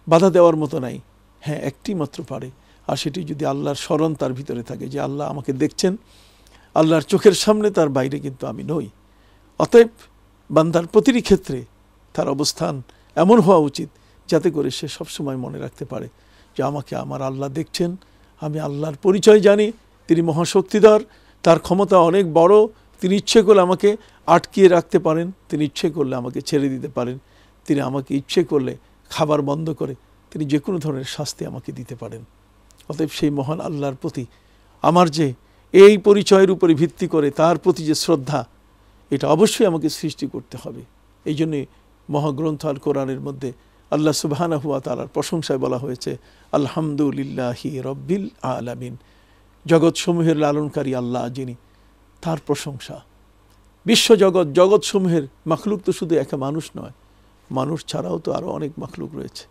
বাধা দেওয়ার মতো নাই। হ্যাঁ, একটি মাত্র পারে, আর সেটি যদি আল্লাহর স্মরণ তার ভিতরে থাকে যে আল্লাহ আমাকে দেখছেন, আল্লাহর চোখের সামনে, তার বাইরে কিন্তু আমি নই। অতএব বান্দার প্রতিটি ক্ষেত্রে তার অবস্থান এমন হওয়া উচিত যাতে করে সে সবসময় মনে রাখতে পারে যে আমাকে আমার আল্লাহ দেখছেন, আমি আল্লাহর পরিচয় জানি, তিনি মহাশক্তিধর, তার ক্ষমতা অনেক বড়, তিনি ইচ্ছে করলে আমাকে আটকিয়ে রাখতে পারেন, তিনি ইচ্ছে করলে আমাকে ছেড়ে দিতে পারেন, তিনি আমাকে ইচ্ছে করলে খাবার বন্ধ করে তিনি যে কোনো ধরনের শাস্তি আমাকে দিতে পারেন। অতএব সেই মহান আল্লাহর প্রতি আমার যে এই পরিচয়ের উপরে ভিত্তি করে তার প্রতি যে শ্রদ্ধা, এটা অবশ্যই আমাকে সৃষ্টি করতে হবে। এই জন্যে মহাগ্রন্থ আল কোরআনের মধ্যে আল্লাহ সুবহানাহু ওয়া তাআলার প্রশংসায় বলা হয়েছে আলহামদুলিল্লাহি রব্বিল আলামিন। জগৎসমূহের লালনকারী আল্লাহ যিনি, তার প্রশংসা। বিশ্বজগৎ, জগৎসমূহের মাখলুক তো শুধু একা মানুষ নয়, মানুষ ছাড়াও তো আরও অনেক মাখলুক রয়েছে,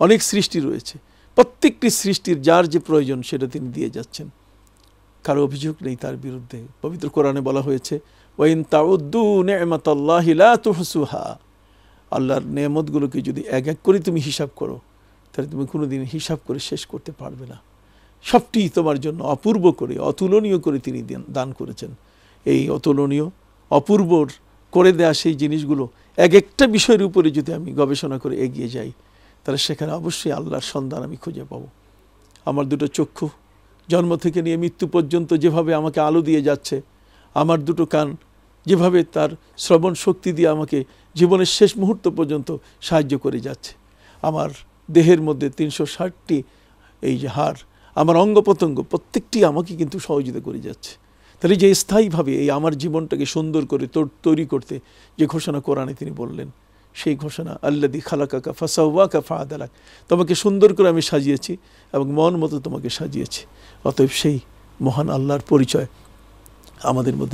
অনেক সৃষ্টি রয়েছে। প্রত্যেকটি সৃষ্টির যার যে প্রয়োজন সেটা তিনি দিয়ে যাচ্ছেন, কারো অভিযোগ নেই তার বিরুদ্ধে। পবিত্র কোরআনে বলা হয়েছে ওয়াইন তাউদ্দু নি'মাতাল্লাহি লা তুহসুহা, আল্লাহর নেয়ামতগুলোকে যদি এক এক করে তুমি হিসাব করো তাহলে তুমি কোনোদিন হিসাব করে শেষ করতে পারবে না। সবটি তোমার জন্য অপূর্ব করে, অতুলনীয় করে তিনি দান করেছেন। এই অতুলনীয়, অপূর্ব করে দেয়া সেই জিনিসগুলো এক একটা বিষয়ের উপরে যদি আমি গবেষণা করে এগিয়ে যাই তাহলে সেখানে অবশ্যই আল্লাহর সন্ধান আমি খুঁজে পাবো। আমার দুটো চক্ষু জন্ম থেকে নিয়ে মৃত্যু পর্যন্ত যেভাবে আমাকে আলো দিয়ে যাচ্ছে, আমার দুটো কান যেভাবে তার শ্রবণ শক্তি দিয়ে আমাকে জীবনের শেষ মুহূর্ত পর্যন্ত সাহায্য করে যাচ্ছে, আমার দেহের মধ্যে 360টি এই যে হাড়, আমার অঙ্গ প্রত্যঙ্গ প্রত্যেকটি আমাকে কিন্তু সহযোগিতা করে যাচ্ছে। তাহলে যে স্থায়ীভাবে এই আমার জীবনটাকে সুন্দর করে তৈরি করতে যে ঘোষণা কোরআনে তিনি বললেন, সেই ঘোষণা আল্লাযী খালাকাকা ফাসাওয়াকা ফাআদালাক, তোমাকে সুন্দর করে আমি সাজিয়েছি এবং মন মতো তোমাকে সাজিয়েছি। অতএব সেই মহান আল্লাহর পরিচয় আমাদের মধ্যে